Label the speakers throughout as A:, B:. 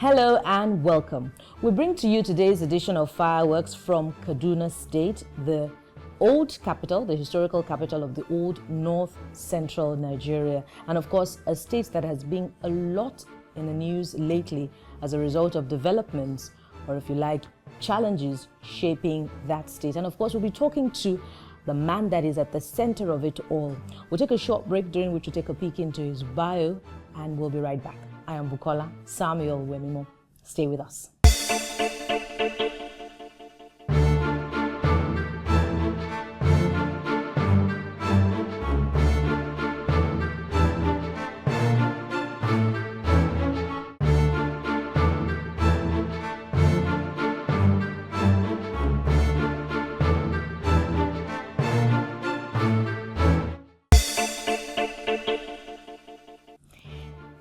A: Hello and welcome. We bring to you today's edition of Fireworks from Kaduna State, the old capital, the historical capital of the old north central Nigeria, and of course a state that has been a lot in the news lately as a result of developments, or if you like, challenges shaping that state. And of course we'll be talking to the man that is at the center of it all. We'll take a short break during which we'll take a peek into his bio, and we'll be right back. I am Bukola Samuel Wemimo. Stay with us.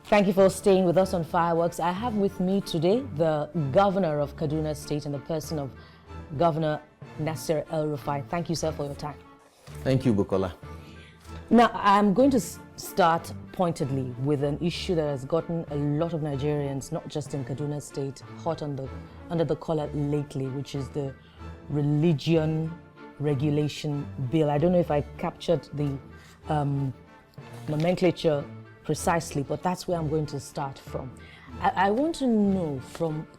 A: Thank you for staying with us on Fireworks. I have with me today the governor of Kaduna State in the person of Governor Nasir El-Rufai. Thank you, sir, for your time.
B: Thank you, Bukola.
A: Now, I'm going to start pointedly with an issue that has gotten a lot of Nigerians, not just in Kaduna State, hot under the collar lately, which is the religion regulation bill. I don't know if I captured the nomenclature precisely, but that's where I'm going to start from. I want to know,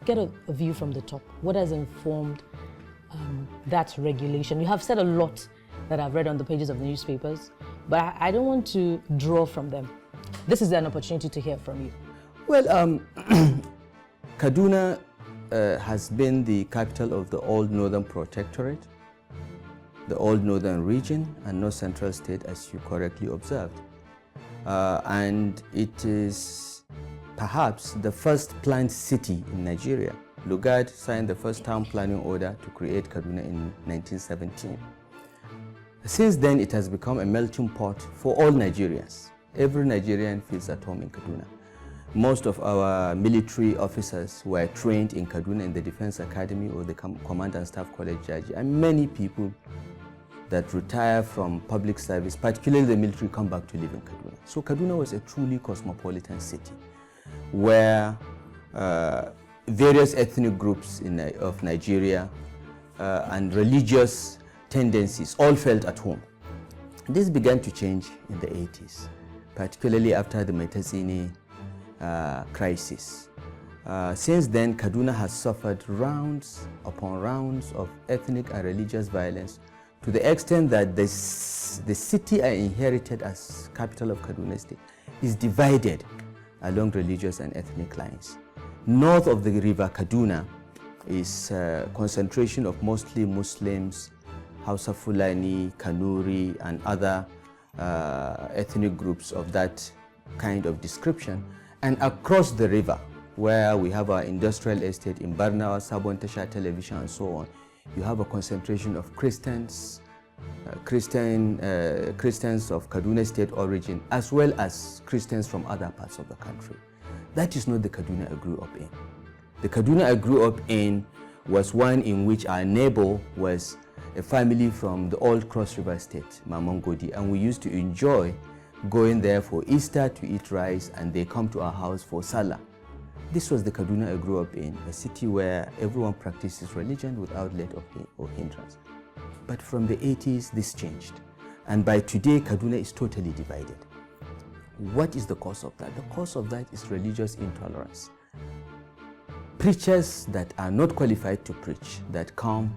A: get a view from the top, what has informed that regulation. You have said a lot that I've read on the pages of the newspapers, but I don't want to draw from them. This is an opportunity to hear from you.
B: Well, Kaduna has been the capital of the old Northern Protectorate, the old Northern region, and North Central State, as you correctly observed. And it is perhaps the first planned city in Nigeria. Lugard signed the first town planning order to create Kaduna in 1917. Since then, it has become a melting pot for all Nigerians. Every Nigerian feels at home in Kaduna. Most of our military officers were trained in Kaduna in the Defense Academy or the Command and Staff College, Jaji, and many people that retire from public service, particularly the military, come back to live in Kaduna. So Kaduna was a truly cosmopolitan city where various ethnic groups of Nigeria and religious tendencies all felt at home. This began to change in the 80s, particularly after the Metazine crisis. Since then, Kaduna has suffered rounds upon rounds of ethnic and religious violence, to the extent that the city I inherited as capital of Kaduna State is divided along religious and ethnic lines. North of the river Kaduna is a concentration of mostly Muslims, Hausa Fulani, Kanuri, and other ethnic groups of that kind of description. And across the river, where we have our industrial estate in Barnawa, Sabon Tasha Television, and so on, you have a concentration of Christians, Christians of Kaduna State origin, as well as Christians from other parts of the country. That is not the Kaduna I grew up in. The Kaduna I grew up in was one in which our neighbor was a family from the old Cross River State, Mamongodi, and we used to enjoy going there for Easter to eat rice, and they come to our house for Salah. This was the Kaduna I grew up in, a city where everyone practices religion without let or hindrance. But from the 80s, this changed. And by today, Kaduna is totally divided. What is the cause of that? The cause of that is religious intolerance. Preachers that are not qualified to preach, that come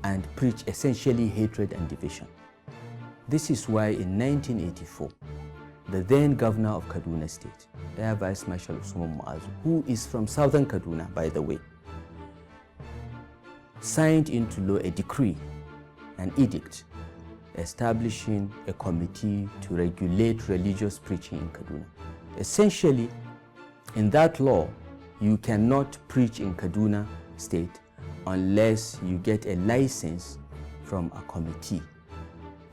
B: and preach essentially hatred and division. This is why in 1984, the then governor of Kaduna State, Air Vice Marshal Usman Muazu, who is from southern Kaduna, by the way, signed into law a decree, an edict, establishing a committee to regulate religious preaching in Kaduna. Essentially, in that law, you cannot preach in Kaduna State unless you get a license from a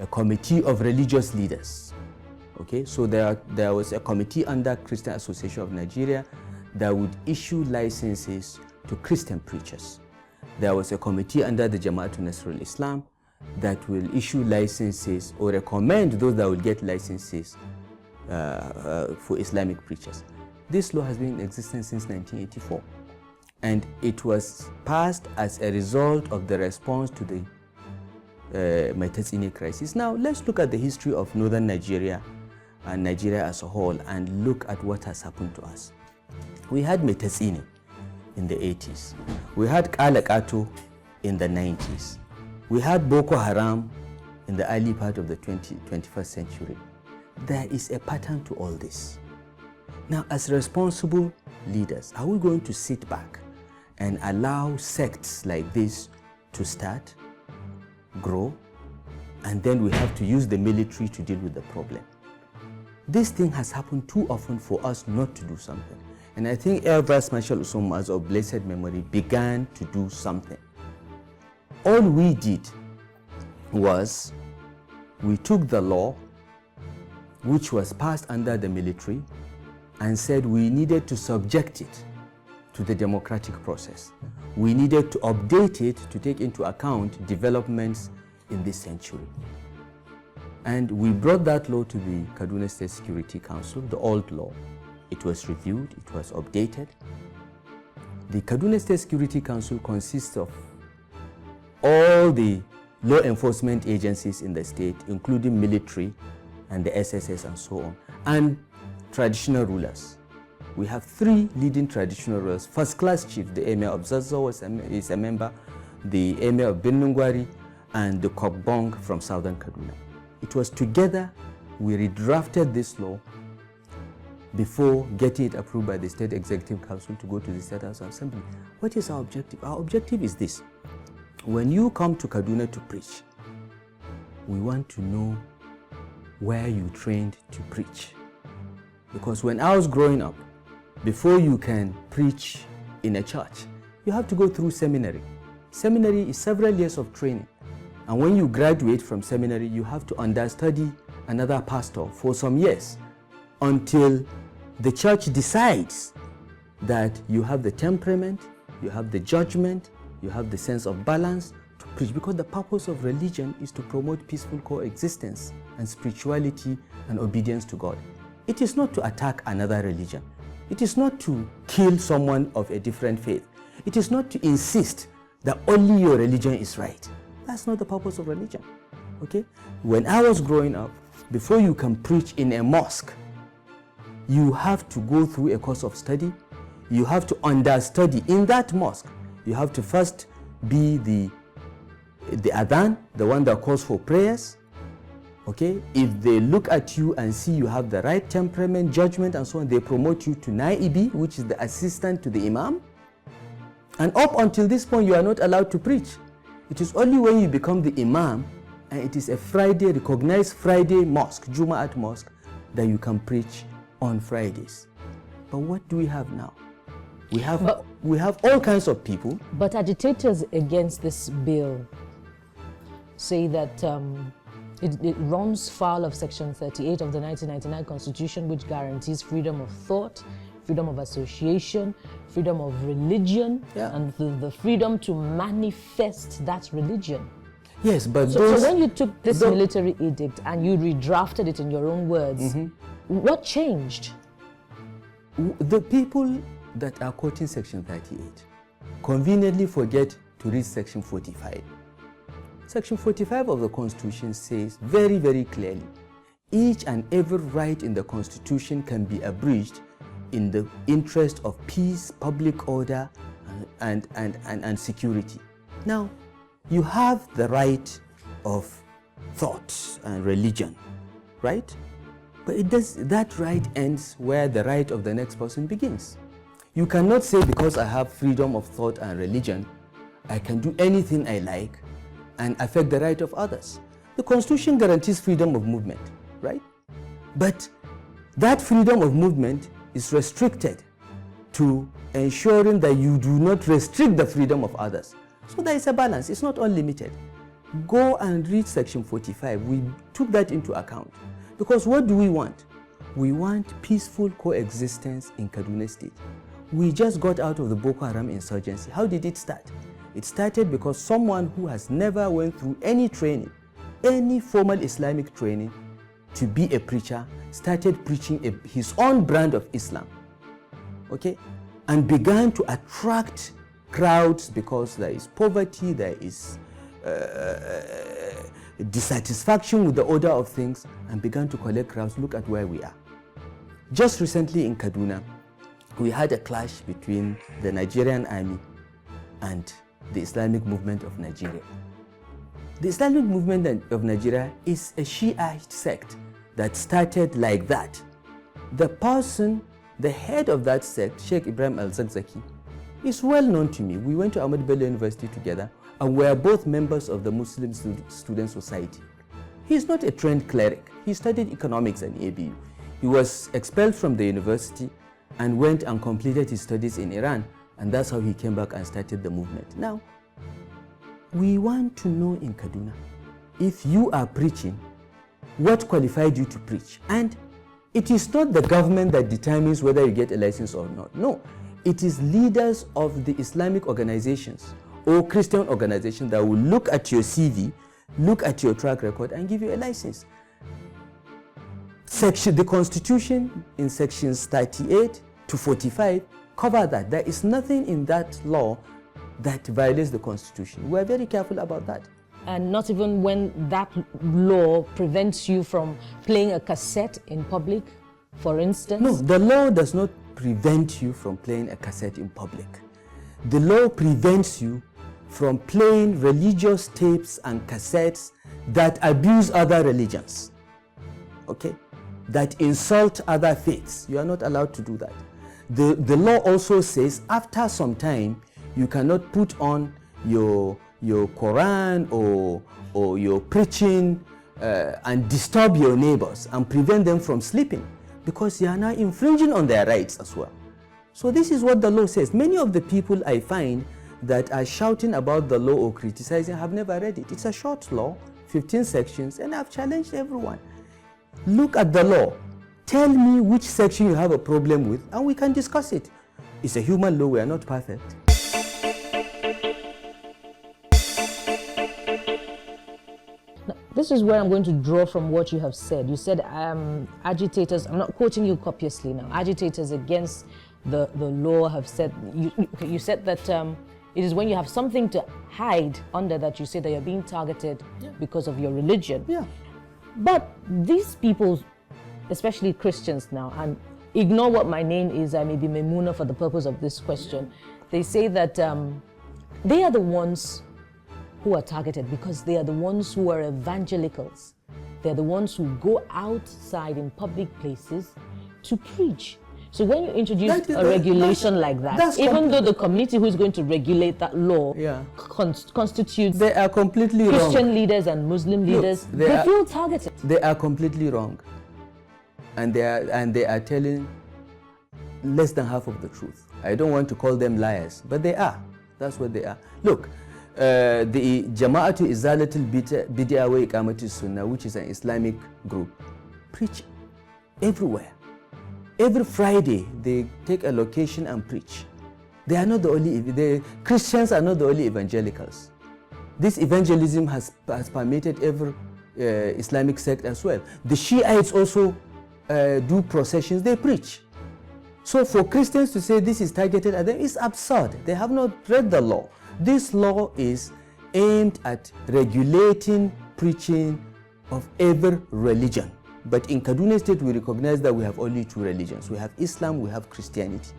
B: committee of religious leaders. Okay, so there was a committee under Christian Association of Nigeria that would issue licenses to Christian preachers. There was a committee under the Jama'atul Nasir al-Islam that will issue licenses or recommend those that will get licenses for Islamic preachers. This law has been in existence since 1984. And it was passed as a result of the response to the Metazine crisis. Now, let's look at the history of northern Nigeria and Nigeria as a whole and look at what has happened to us. We had Metazine in the 80s. We had Kalakato in the 90s. We had Boko Haram in the early part of the 21st century. There is a pattern to all this. Now, as responsible leaders, are we going to sit back and allow sects like this to start, grow, and then we have to use the military to deal with the problem? This thing has happened too often for us not to do something. And I think Air Vice Marshal Usman of blessed memory began to do something. All we did was we took the law, which was passed under the military, and said we needed to subject it to the democratic process. We needed to update it to take into account developments in this century. And we brought that law to the Kaduna State Security Council, the old law. It was reviewed, it was updated. The Kaduna State Security Council consists of all the law enforcement agencies in the state, including military and the SSS and so on, and traditional rulers. We have 3 leading traditional rulers. First-class chief, the Emir of Zazzau is a member, the Emir of Birnin-Gwari, and the Kobong from southern Kaduna. It was together we redrafted this law before getting it approved by the State Executive Council to go to the State House of Assembly. What is our objective? Our objective is this. When you come to Kaduna to preach, we want to know where you trained to preach. Because when I was growing up, before you can preach in a church, you have to go through seminary. Seminary is several years of training. And when you graduate from seminary, you have to understudy another pastor for some years until the church decides that you have the temperament, you have the judgment, you have the sense of balance to preach. Because the purpose of religion is to promote peaceful coexistence and spirituality and obedience to God. It is not to attack another religion. It is not to kill someone of a different faith. It is not to insist that only your religion is right. That's not the purpose of religion, okay? When I was growing up, before you can preach in a mosque, you have to go through a course of study. You have to understudy in that mosque. You have to first be the adhan, the one that calls for prayers, okay? If they look at you and see you have the right temperament, judgment, and so on, they promote you to Naibi, which is the assistant to the imam. And up until this point, you are not allowed to preach. It is only when you become the imam, and it is a Friday, recognized Friday mosque, Jum'at mosque, that you can preach on Fridays. But what do we have now? We have all kinds of people.
A: But agitators against this bill say that it runs foul of Section 38 of the 1999 Constitution, which guarantees freedom of thought, freedom of association, freedom of religion, and the freedom to manifest that religion.
B: Yes, but
A: so when you took this military edict and you redrafted it in your own words, what changed?
B: The people that are quoting Section 38 conveniently forget to read Section 45. Section 45 of the Constitution says very, very clearly, each and every right in the Constitution can be abridged in the interest of peace, public order, and security. Now, you have the right of thought and religion, right? But that right ends where the right of the next person begins. You cannot say because I have freedom of thought and religion, I can do anything I like and affect the right of others. The Constitution guarantees freedom of movement, right? But that freedom of movement is restricted to ensuring that you do not restrict the freedom of others. So there is a balance, it's not unlimited. Go and read Section 45. We took that into account. Because what do we want? We want peaceful coexistence in Kaduna State. We just got out of the Boko Haram insurgency. How did it start? It started because someone who has never went through any training, any formal Islamic training to be a preacher, started preaching his own brand of Islam, okay? And began to attract crowds because there is poverty, there is dissatisfaction with the order of things, and began to collect crowds. Look at where we are. Just recently in Kaduna, we had a clash between the Nigerian army and the Islamic movement of Nigeria. The Islamic movement of Nigeria is a Shiite sect that started like that. The person, the head of that sect, Sheikh Ibrahim Al-Zakzaki, is well known to me. We went to Ahmad Bello University together and we are both members of the Muslim Student Society. He is not a trained cleric. He studied economics at ABU. He was expelled from the university and went and completed his studies in Iran, and that's how he came back and started the movement. Now, we want to know in Kaduna, if you are preaching, what qualified you to preach? And it is not the government that determines whether you get a license or not. No, it is leaders of the Islamic organizations or Christian organizations that will look at your CV, look at your track record, and give you a license. The Constitution in sections 38 to 45 cover that. There is nothing in that law that violates the Constitution. We are very careful about that.
A: And not even when that law prevents you from playing a cassette in public, for instance?
B: No, the law does not prevent you from playing a cassette in public. The law prevents you from playing religious tapes and cassettes that abuse other religions, okay? That insult other faiths. You are not allowed to do that. The law also says after some time, you cannot put on your Quran or your preaching and disturb your neighbors and prevent them from sleeping, because you are now infringing on their rights as well. So this is what the law says. Many of the people I find that are shouting about the law or criticizing have never read it. It's a short law, 15 sections, and I've challenged everyone. Look at the law. Tell me which section you have a problem with, and we can discuss it. It's a human law. We are not perfect.
A: Now, this is where I'm going to draw from what you have said. You said agitators, I'm not quoting you copiously now, agitators against the law have said, you said that it is when you have something to hide under that you say that you're being targeted because of your religion.
B: Yeah.
A: But these people, especially Christians now, and ignore what my name is, I may be Memuna for the purpose of this question, they say that they are the ones who are targeted because they are the ones who are evangelicals. They're the ones who go outside in public places to preach. So when you introduce a regulation like that, even though the community who is going to regulate that law constitutes
B: they are completely
A: Christian
B: wrong.
A: leaders and Muslim leaders, they feel targeted.
B: They are completely wrong. And they are telling less than half of the truth. I don't want to call them liars, but they are. That's what they are. Look, the Jama'atu Izalatul Bid'ah wa Iqamatus Sunnah, which is an Islamic group, preach everywhere. Every Friday, they take a location and preach. They are not the only, Christians are not the only evangelicals. This evangelism has permeated every Islamic sect as well. The Shiites also do processions, they preach. So for Christians to say this is targeted at them is absurd. They have not read the law. This law is aimed at regulating preaching of every religion. But in Kaduna State, we recognize that we have only two religions. We have Islam, we have Christianity.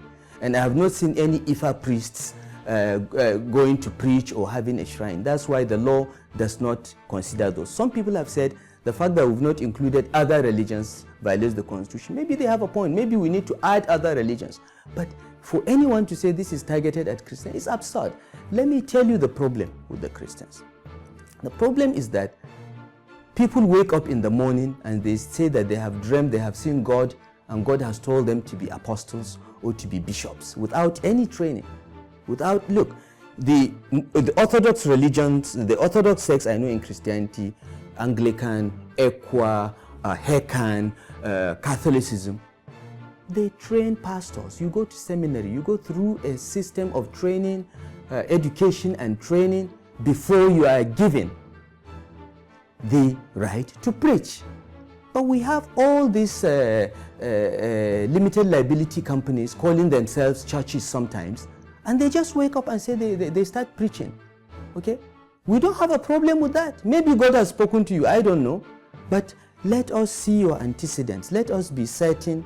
B: And I have not seen any Ifa priests going to preach or having a shrine. That's why the law does not consider those. Some people have said the fact that we've not included other religions violates the Constitution. Maybe they have a point. Maybe we need to add other religions. But for anyone to say this is targeted at Christians is absurd. Let me tell you the problem with the Christians. The problem is that people wake up in the morning and they say that they have dreamed, they have seen God, and God has told them to be apostles or to be bishops without any training. Look, the Orthodox religions, the Orthodox sects I know in Christianity, Anglican, Equa, Hecan, Catholicism, they train pastors. You go to seminary, you go through a system of training, education and training before you are given the right to preach. But we have all these limited liability companies calling themselves churches sometimes, And they just wake up and say they start preaching. Okay? We don't have a problem with that. Maybe God has spoken to you, I don't know. But let us see your antecedents. Let us be certain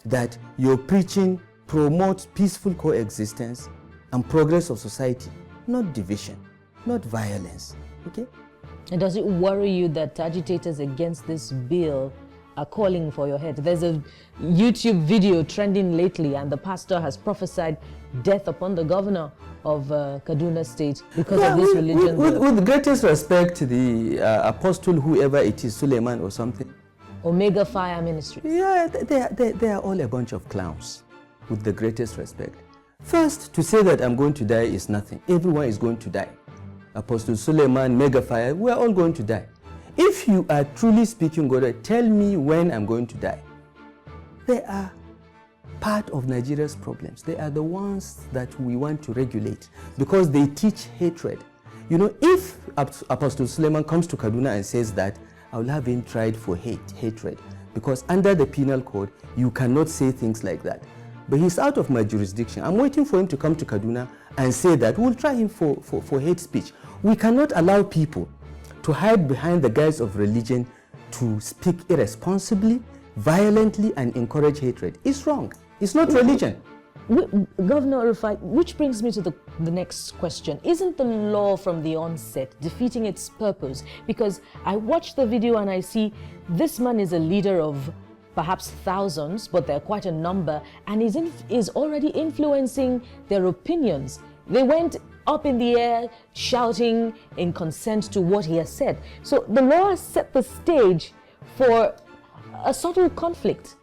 B: that your preaching promotes peaceful coexistence and progress of society, not division, not violence. Okay?
A: And does it worry you that agitators against this bill are calling for your head? There's a YouTube video trending lately, and the pastor has prophesied death upon the governor of Kaduna State because of this religion.
B: With the greatest respect to the apostle, whoever it is, Suleiman or something.
A: Omega Fire Ministries.
B: Yeah, they are all a bunch of clowns, with the greatest respect. First, to say that I'm going to die is nothing. Everyone is going to die. Apostle Suleiman, Mega Fire, we're all going to die. If you are truly speaking God, tell me when I'm going to die. They are part of Nigeria's problems. They are the ones that we want to regulate because they teach hatred. You know, if Apostle Suleiman comes to Kaduna and says that, I will have him tried for hatred, because under the penal code, you cannot say things like that. But he's out of my jurisdiction. I'm waiting for him to come to Kaduna and say that. We'll try him for hate speech. We cannot allow people to hide behind the guise of religion to speak irresponsibly, violently, and encourage hatred. It's wrong. It's not religion.
A: Governor El-Rufai, which brings me to the next question. Isn't the law from the onset defeating its purpose? Because I watched the video and I see this man is a leader of perhaps thousands, but they're quite a number, and is already influencing their opinions. They went up in the air shouting in consent to what he has said. So the law has set the stage for a subtle conflict.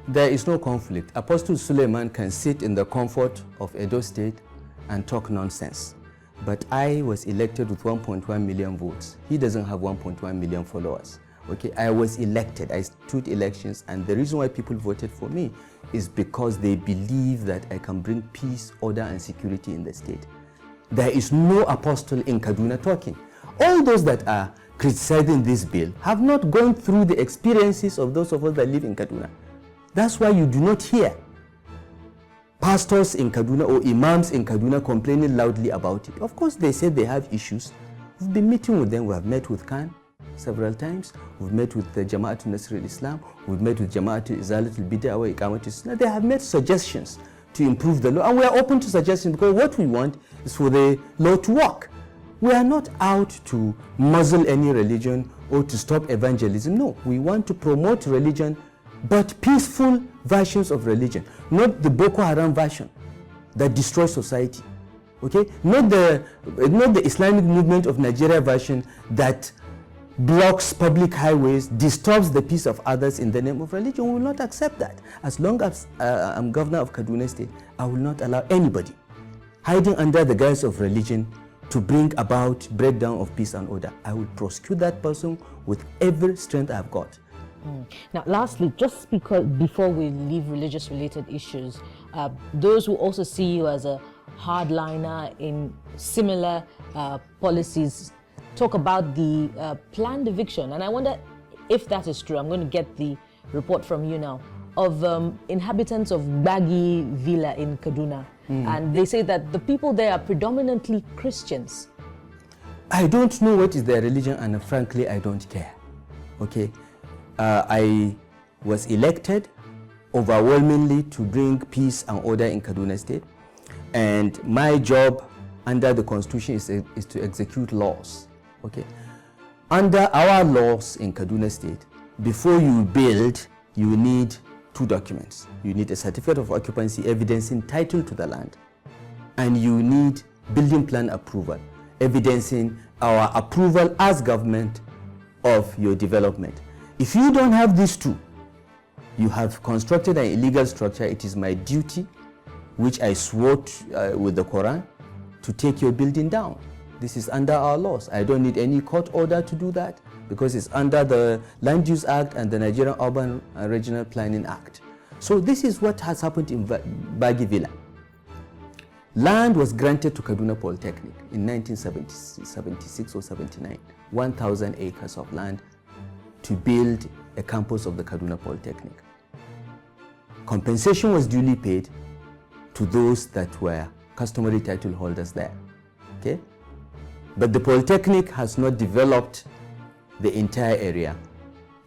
B: There is no conflict. Apostle Suleiman can sit in the comfort of Edo State and talk nonsense. But I was elected with 1.1 million votes. He doesn't have 1.1 million followers. Okay, I was elected. I stood elections, and the reason why people voted for me is because they believe that I can bring peace, order, and security in the state. There is no apostle in Kaduna talking. All those that are criticizing this bill have not gone through the experiences of those of us that live in Kaduna. That's why you do not hear pastors in Kaduna or imams in Kaduna complaining loudly about it. Of course, they say they have issues. We've been meeting with them. We have met with Khan several times. We've met with the Jama'at Nasir El-Islam. We've met with Jama'at Izalat al-Bid'ah wa Iqamat al-Sunnah. They have made suggestions to improve the law, and we are open to suggestions because what we want is for the law to work. We are not out to muzzle any religion or to stop evangelism. No, we want to promote religion, but peaceful versions of religion, not the Boko Haram version that destroys society. Okay, not the Islamic movement of Nigeria version that blocks public highways, disturbs the peace of others in the name of religion. We will not accept that. As long as I'm governor of Kaduna State, I will not allow anybody hiding under the guise of religion to bring about breakdown of peace and order. I will prosecute that person with every strength I've got.
A: Now, lastly, just before we leave religious-related issues, those who also see you as a hardliner in similar policies talk about the planned eviction, and I wonder if that is true. I'm going to get the report from you now of inhabitants of Gbagi Villa in Kaduna, and they say that the people there are predominantly Christians.
B: I don't know what is their religion, and frankly, I don't care. Okay, I was elected overwhelmingly to bring peace and order in Kaduna State, and my job under the Constitution is to execute laws. Okay, under our laws in Kaduna State, before you build, you need two documents. You need a certificate of occupancy evidencing title to the land, and you need building plan approval evidencing our approval as government of your development. If you don't have these two, you have constructed an illegal structure. It is my duty, which I swore with the Quran, to take your building down. This is under our laws. I don't need any court order to do that because it's under the Land Use Act and the Nigerian Urban and Regional Planning Act. So this is what has happened in Gbagi Villa. Land was granted to Kaduna Polytechnic in 1976 or 79, 1,000 acres of land to build a campus of the Kaduna Polytechnic. Compensation was duly paid to those that were customary title holders there. Okay? But the Polytechnic has not developed the entire area.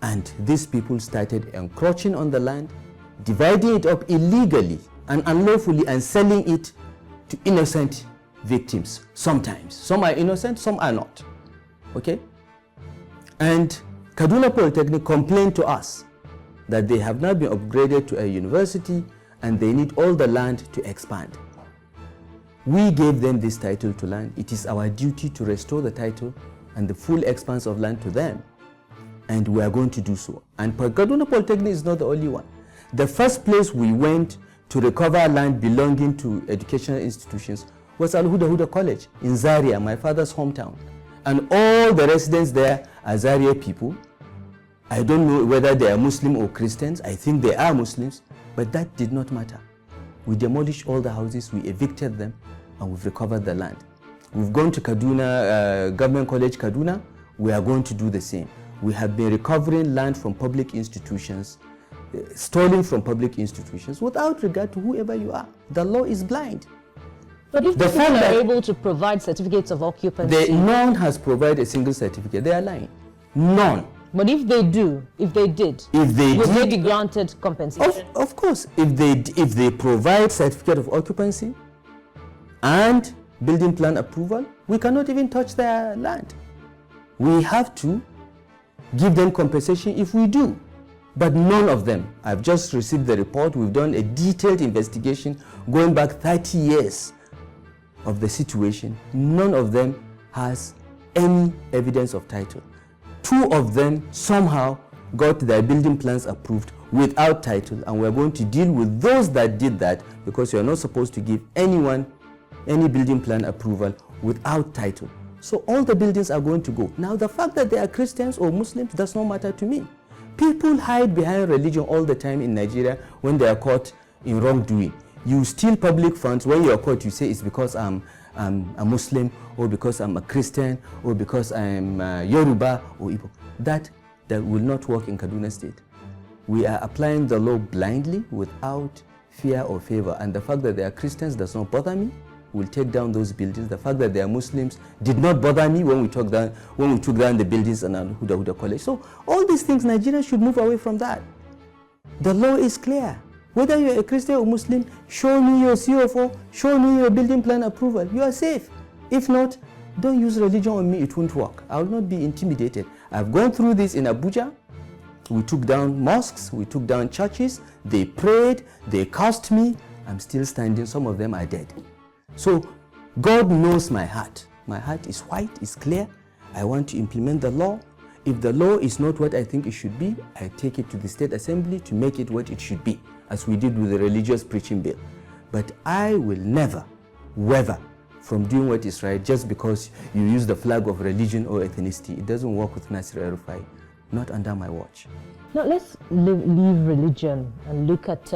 B: And these people started encroaching on the land, dividing it up illegally and unlawfully and selling it to innocent victims sometimes. Some are innocent, some are not. Okay? And Kaduna Polytechnic complained to us that they have now been upgraded to a university and they need all the land to expand. We gave them this title to land. It is our duty to restore the title and the full expanse of land to them. And we are going to do so. And Kaduna Polytechnic is not the only one. The first place we went to recover land belonging to educational institutions was Al-Huda College in Zaria, my father's hometown. And all the residents there are Zaria people. I don't know whether they are Muslim or Christians. I think they are Muslims, but that did not matter. We demolished all the houses, we evicted them, and we've recovered the land. We've gone to Kaduna, Government College Kaduna. We are going to do the same. We have been recovering land from public institutions, stealing from public institutions without regard to whoever you are. The law is blind.
A: But if the people are able to provide certificates of occupancy...
B: None has provided a single certificate. They are lying. None.
A: But if they did, would they be granted compensation?
B: Of course. If they provide certificate of occupancy and building plan approval, we cannot even touch their land. We have to give them compensation if we do. But none of them. I've just received the report. We've done a detailed investigation going back 30 years of the situation. None of them has any evidence of title. 2 of them somehow got their building plans approved without title, and we're going to deal with those that did that, because you're not supposed to give anyone any building plan approval without title. So all the buildings are going to go. Now, the fact that they are Christians or Muslims does not matter to me. People hide behind religion all the time in Nigeria when they are caught in wrongdoing. You steal public funds. When you are caught, you say it's because I'm a Muslim, or because I'm a Christian, or because I'm Yoruba or Igbo. That will not work in Kaduna State. We are applying the law blindly without fear or favor. And the fact that they are Christians does not bother me. We'll take down those buildings. The fact that they are Muslims did not bother me when we took down the buildings in Al-Huda College. So all these things, Nigerians should move away from that. The law is clear. Whether you're a Christian or Muslim, show me your CFO, show me your building plan approval. You are safe. If not, don't use religion on me. It won't work. I will not be intimidated. I've gone through this in Abuja. We took down mosques, we took down churches. They prayed, they cursed me. I'm still standing. Some of them are dead. So God knows my heart. My heart is white, it's clear. I want to implement the law. If the law is not what I think it should be, I take it to the State Assembly to make it what it should be, as we did with the religious preaching bill. But I will never waver from doing what is right just because you use the flag of religion or ethnicity. It doesn't work with Nasir El-Rufai, not under my watch.
A: Now let's leave religion and look at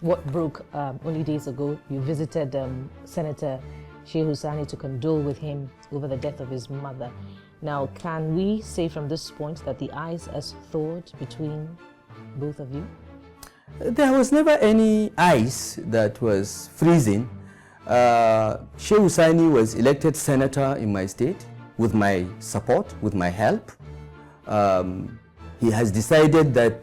A: what broke only days ago. You visited Senator Sheikh Hussaini to condole with him over the death of his mother. Now, can we say from this point that the ice has thawed between both of you?
B: There was never any ice that was freezing. Sheikh Hussaini was elected senator in my state with my support, with my help. He has decided that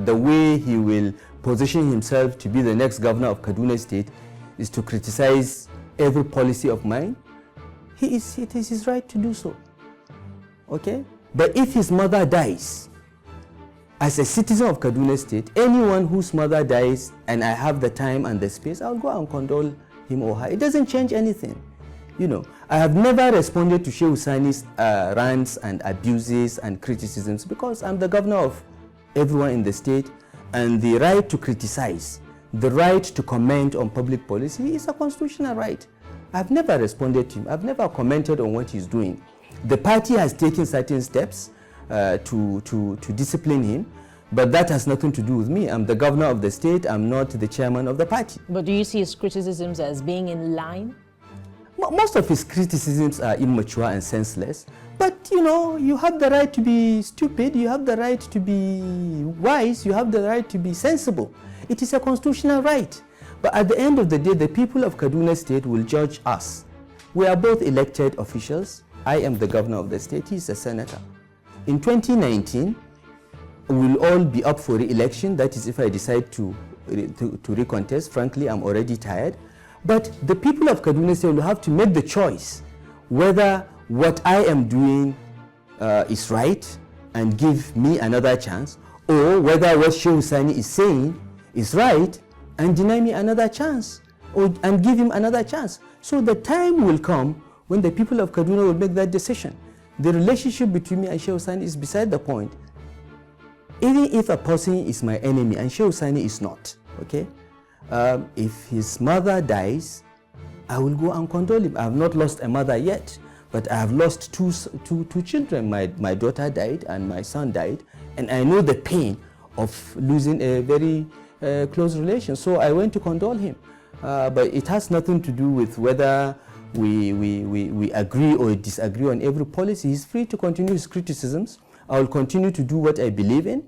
B: the way he will position himself to be the next governor of Kaduna State is to criticize every policy of mine. It is his right to do so. Okay? But if his mother dies, as a citizen of Kaduna State, anyone whose mother dies and I have the time and the space, I'll go and condole him or her. It doesn't change anything. You know, I have never responded to Sheikh Hussaini's rants and abuses and criticisms because I'm the governor of everyone in the state, and the right to criticize, the right to comment on public policy is a constitutional right. I've never responded to him. I've never commented on what he's doing. The party has taken certain steps to discipline him, but that has nothing to do with me. I'm the governor of the state. I'm not the chairman of the party.
A: But do you see his criticisms as being in line?
B: Most of his criticisms are immature and senseless. But, you know, you have the right to be stupid. You have the right to be wise. You have the right to be sensible. It is a constitutional right. But at the end of the day, the people of Kaduna State will judge us. We are both elected officials. I am the governor of the state, he's a senator. In 2019, we'll all be up for re-election. That is if I decide to recontest. Frankly, I'm already tired. But the people of Kaduna State will have to make the choice whether what I am doing is right and give me another chance, or whether what Sheikh Sani is saying is right and deny me another chance, and give him another chance. So the time will come when the people of Kaduna will make that decision. The relationship between me and Sheikh Sani is beside the point. Even if a person is my enemy and Sheikh Sani is not, okay? If his mother dies, I will go and condole him. I have not lost a mother yet, but I have lost two children. My daughter died and my son died, and I know the pain of losing a very close relation. So I went to condole him. But it has nothing to do with whether we agree or disagree on every policy. He's free to continue his criticisms. I will continue to do what I believe in.